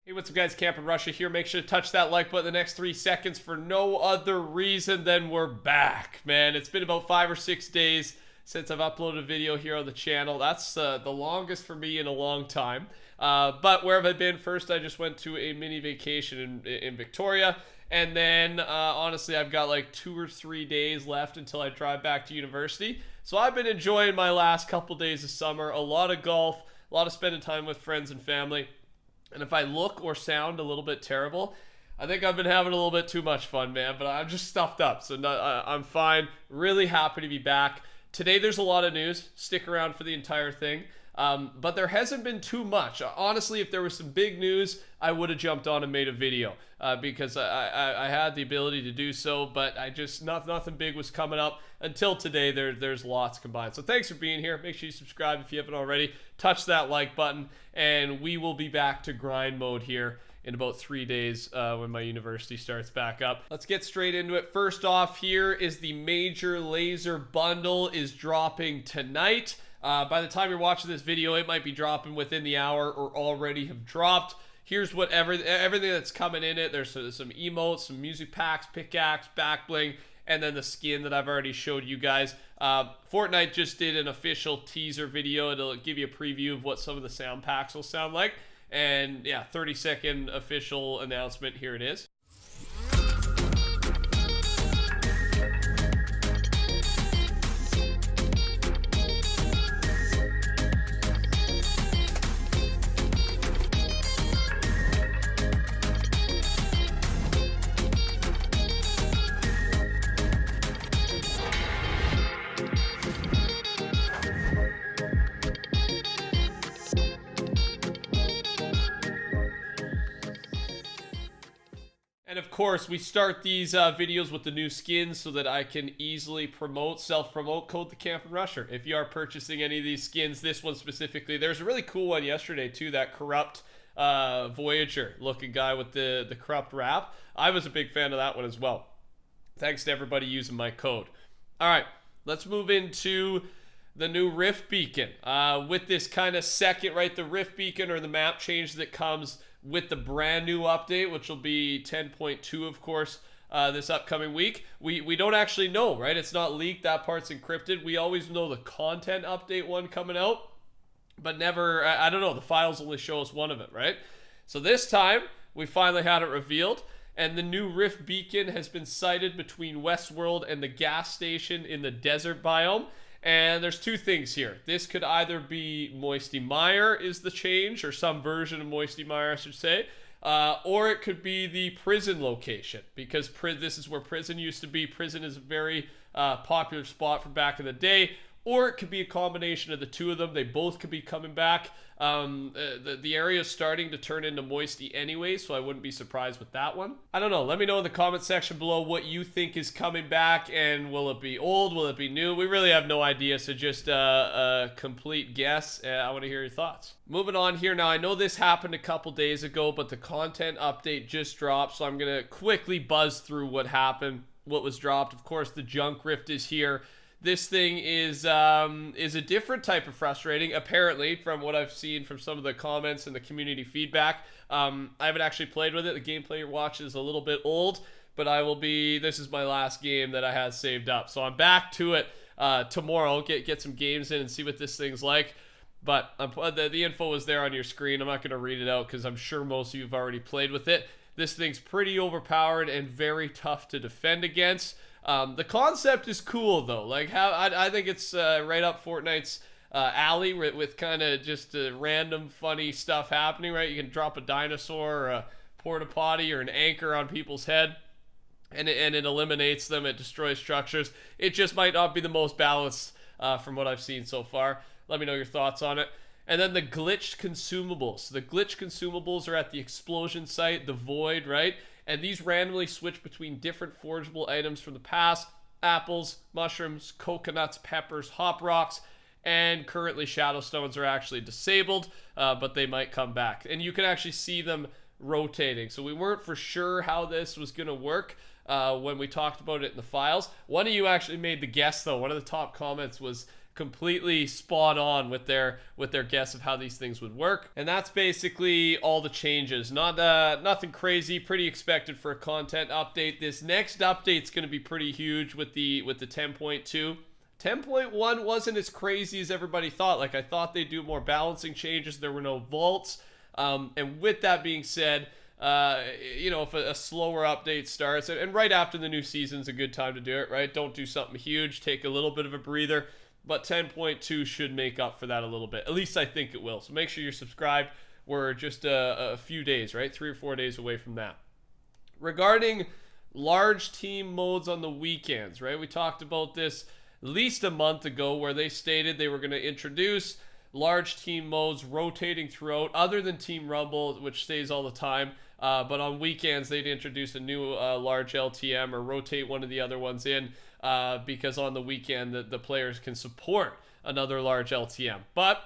Hey, what's up guys, TheCampingRusher here. Make sure to touch that like button the next 3 seconds for no other reason than we're back, man. It's been about 5 or 6 days since I've uploaded a video here on the channel. That's the longest for me in a long time. But where have I been? First, I just went to a mini vacation in Victoria. And then, honestly, I've got like 2 or 3 days left until I drive back to university. So I've been enjoying my last couple days of summer. A lot of golf, a lot of spending time with friends and family. And if I look or sound a little bit terrible, I think I've been having a little bit too much fun, man. But I'm just stuffed up, so I'm fine. Really happy to be back. Today there's a lot of news. Stick around for the entire thing. But there hasn't been too much. Honestly, if there was some big news, I would have jumped on and made a video because I had the ability to do so, but nothing big was coming up until today. There's lots combined. So thanks for being here. Make sure you subscribe if you haven't already. Touch that like button, and we will be back to grind mode here in about 3 days when my university starts back up. Let's get straight into it. First off, here is the Major Laser bundle is dropping tonight. By the time you're watching this video, it might be dropping within the hour or already have dropped. Here's what everything that's coming in it. There's some emotes, some music packs, pickaxe, back bling, and then the skin that I've already showed you guys. Fortnite just did an official teaser video. It'll give you a preview of what some of the sound packs will sound like. And yeah, 30-second official announcement. Here it is. And of course, we start these videos with the new skins so that I can easily self-promote code TheCampingRusher. If you are purchasing any of these skins, this one specifically, there's a really cool one yesterday too, that corrupt Voyager looking guy with the corrupt wrap. I was a big fan of that one as well. Thanks to everybody using my code. All right, let's move into the new Rift Beacon. With this kind of second, right, the Rift Beacon or the map change that comes with the brand new update, which will be 10.2, of course, this upcoming week. We don't actually know, right? It's not leaked. That part's encrypted. We always know the content update one coming out, but never, I don't know, the files only show us one of it, right? So this time, we finally had it revealed, and the new Rift Beacon has been sighted between Westworld and the gas station in the desert biome. And there's two things here. This could either be Moisty Mire is the change, or some version of Moisty Mire, I should say, or it could be the prison location, because this is where prison used to be. Prison is a very popular spot from back in the day. Or it could be a combination of the two of them. They both could be coming back. The area is starting to turn into Moisty anyway, so I wouldn't be surprised with that one. I don't know. Let me know in the comment section below what you think is coming back, and will it be old? Will it be new? We really have no idea, so just a complete guess. I want to hear your thoughts. Moving on here now. I know this happened a couple days ago, but the content update just dropped, so I'm going to quickly buzz through what happened, what was dropped. Of course, the Junk Rift is here. This thing is a different type of frustrating, apparently, from what I've seen from some of the comments and the community feedback. I haven't actually played with it. The gameplay you're watching is a little bit old, but this is my last game that I had saved up. So I'm back to it tomorrow, get some games in and see what this thing's like. But the info is there on your screen. I'm not going to read it out because I'm sure most of you have already played with it. This thing's pretty overpowered and very tough to defend against. The concept is cool though. Like I think it's right up Fortnite's alley with kind of just random funny stuff happening, right? You can drop a dinosaur or a porta potty or an anchor on people's head, and it eliminates them. It destroys structures. It just might not be the most balanced from what I've seen so far. Let me know your thoughts on it. And then the glitched consumables. The glitched consumables are at the explosion site, the void, right? And these randomly switch between different forgeable items from the past: apples, mushrooms, coconuts, peppers, hop rocks, and currently shadow stones are actually disabled, but they might come back. And you can actually see them rotating. So we weren't for sure how this was going to work when we talked about it in the files. One of you actually made the guess though. One of the top comments was completely spot on with their guess of how these things would work. And that's basically all the changes. Nothing crazy, pretty expected for a content update. This next update's going to be pretty huge with the 10.2. 10.1 wasn't as crazy as everybody thought. Like, I thought they'd do more balancing changes. There were no vaults. And with that being said, you know, if a slower update starts, and right after the new season's a good time to do it, right? Don't do something huge. Take a little bit of a breather. But 10.2 should make up for that a little bit. At least I think it will. So make sure you're subscribed. We're just a few days, right? 3 or 4 days away from that. Regarding large team modes on the weekends, right? We talked about this at least a month ago where they stated they were going to introduce large team modes rotating throughout, other than Team Rumble, which stays all the time. But on weekends, they'd introduce a new large LTM or rotate one of the other ones in because on the weekend, the players can support another large LTM. But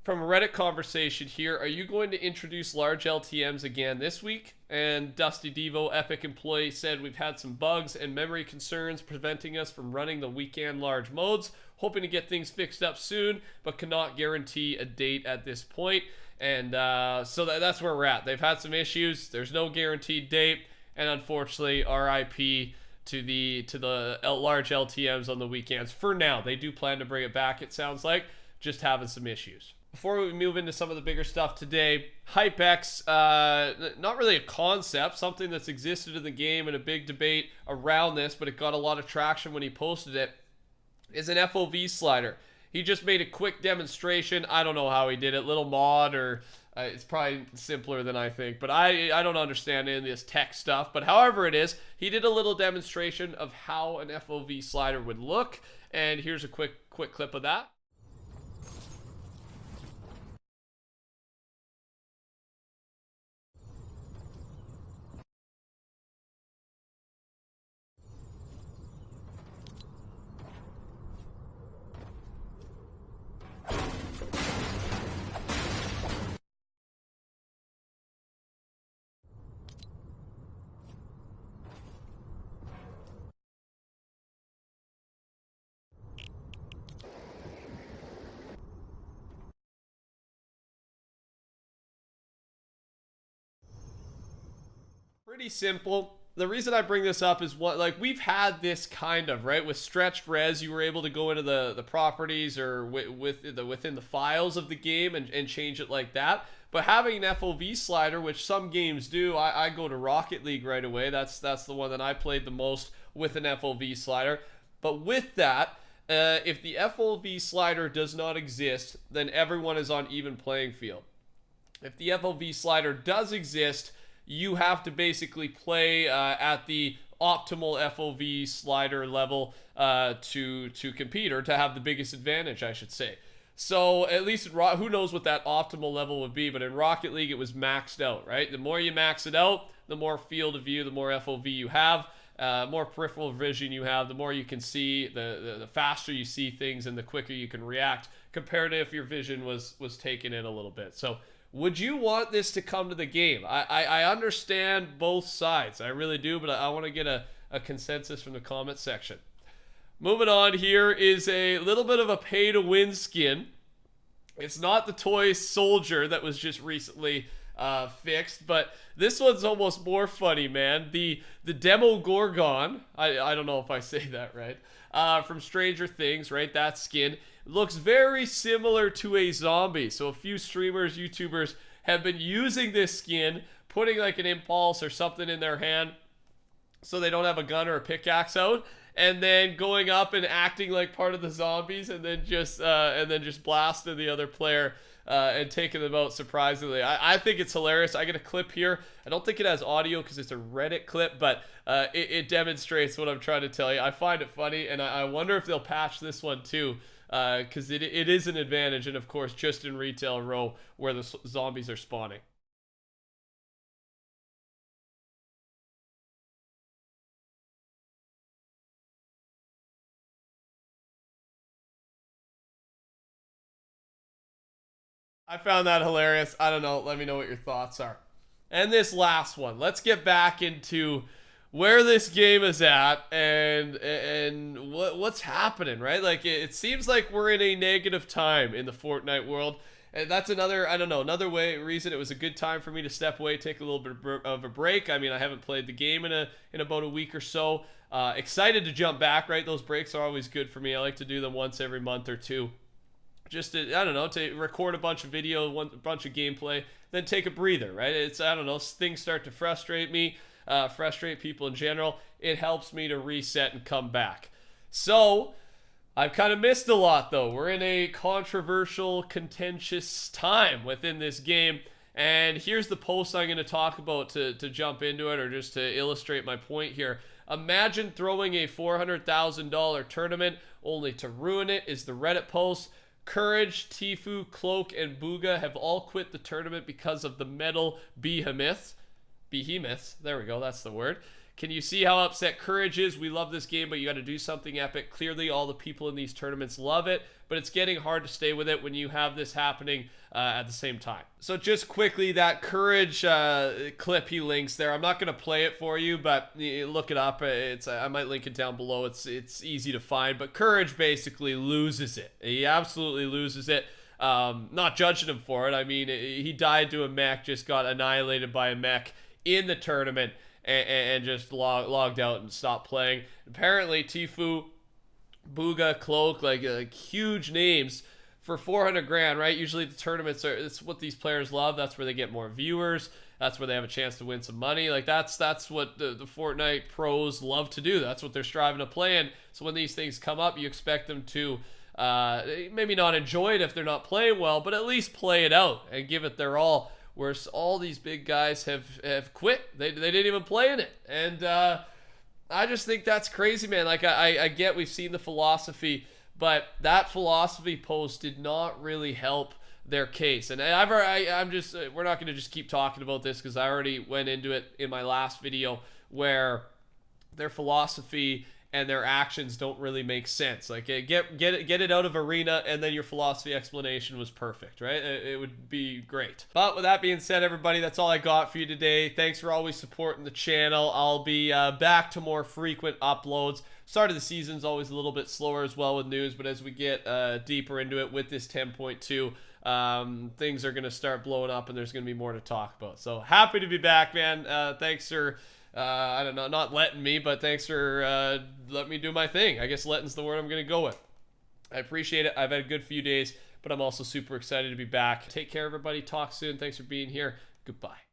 from a Reddit conversation here, are you going to introduce large LTMs again this week? And Dusty Devo, Epic employee, said we've had some bugs and memory concerns preventing us from running the weekend large modes. Hoping to get things fixed up soon, but cannot guarantee a date at this point. And so that's where we're at. They've had some issues. There's no guaranteed date, and unfortunately, RIP to the large LTMs on the weekends. For now, they do plan to bring it back. It sounds like just having some issues. Before we move into some of the bigger stuff today, HypeX, not really a concept, something that's existed in the game and a big debate around this, but it got a lot of traction when he posted it, is an FOV slider. He just made a quick demonstration. I don't know how he did it, little mod, or it's probably simpler than I think, but I don't understand any of this tech stuff. But however it is, he did a little demonstration of how an FOV slider would look, and here's a quick clip of that. Pretty simple. The reason I bring this up is we've had this kind of, right, with stretched res. You were able to go into the properties or within the files of the game and change it like that. But having an FOV slider, which some games do, I go to Rocket League right away. That's the one that I played the most with an FOV slider. But with that, if the FOV slider does not exist, then everyone is on even playing field. If the FOV slider does exist, you have to basically play at the optimal FOV slider level to compete, or to have the biggest advantage, I should say. So at least who knows what that optimal level would be, but in Rocket League it was maxed out, right? The more you max it out, the more field of view, the more FOV you have, more peripheral vision you have, the more you can see, the faster you see things and the quicker you can react, compared to if your vision was taken in a little bit. So would you want this to come to the game? I understand both sides. I really do, but I want to get a consensus from the comment section. Moving on, here is a little bit of a pay-to-win skin. It's not the toy soldier that was just recently fixed, but this one's almost more funny, man. The demo Gorgon, I don't know if I say that right, from Stranger Things, right? That skin looks very similar to a zombie. So a few streamers, YouTubers have been using this skin, putting like an impulse or something in their hand so they don't have a gun or a pickaxe out, and then going up and acting like part of the zombies, and then just blasting the other player and taking them out surprisingly. I think it's hilarious. I get a clip here. I don't think it has audio because it's a Reddit clip, but it demonstrates what I'm trying to tell you. I find it funny, and I wonder if they'll patch this one too, because it is an advantage, and of course just in retail row where the zombies are spawning. I found that hilarious. I don't know. Let me know what your thoughts are. And this last one, let's get back into where this game is at and what's happening, right? Like it seems like we're in a negative time in the Fortnite world. And that's another, I don't know, another reason it was a good time for me to step away, take a little bit of a break. I mean, I haven't played the game in about a week or so. Excited to jump back, right? Those breaks are always good for me. I like to do them once every month or two. Just to, I don't know, to record a bunch of video, a bunch of gameplay, then take a breather, right? It's, I don't know, things start to frustrate me, frustrate people in general. It helps me to reset and come back. So I've kind of missed a lot, though. We're in a controversial, contentious time within this game. And here's the post I'm going to talk about to jump into it, or just to illustrate my point here. Imagine throwing a $400,000 tournament only to ruin it, is the Reddit post. Courage, Tfue, Cloak, and Bugha have all quit the tournament because of the metal behemoths. Behemoths, there we go, that's the word. Can you see how upset Courage is? We love this game, but you got to do something epic. Clearly, all the people in these tournaments love it, but it's getting hard to stay with it when you have this happening at the same time. So just quickly, that Courage clip he links there, I'm not going to play it for you, but look it up. I might link it down below. It's easy to find, but Courage basically loses it. He absolutely loses it. Not judging him for it. I mean, he died to a mech, just got annihilated by a mech in the tournament, and just logged out and stopped playing. Apparently, Tfue, Bugha, Cloak, like huge names for 400 grand, right? Usually the tournaments it's what these players love. That's where they get more viewers. That's where they have a chance to win some money. Like that's what the Fortnite pros love to do. That's what they're striving to play in. So when these things come up, you expect them to maybe not enjoy it if they're not playing well, but at least play it out and give it their all. Whereas all these big guys have quit. They didn't even play in it. And I just think that's crazy, man. Like, I get we've seen the philosophy, but that philosophy post did not really help their case. And I'm just, we're not going to just keep talking about this because I already went into it in my last video where their philosophy and their actions don't really make sense. Like, get it out of arena, and then your philosophy explanation was perfect, right? It would be great. But with that being said, everybody, that's all I got for you today. Thanks for always supporting the channel. I'll be back to more frequent uploads. Start of the season's always a little bit slower as well with news, but as we get deeper into it with this 10.2, things are going to start blowing up, and there's going to be more to talk about. So happy to be back, man. Thanks for... I don't know, not letting me, but thanks for letting me do my thing. I guess letting's the word I'm going to go with. I appreciate it. I've had a good few days, but I'm also super excited to be back. Take care, everybody. Talk soon. Thanks for being here. Goodbye.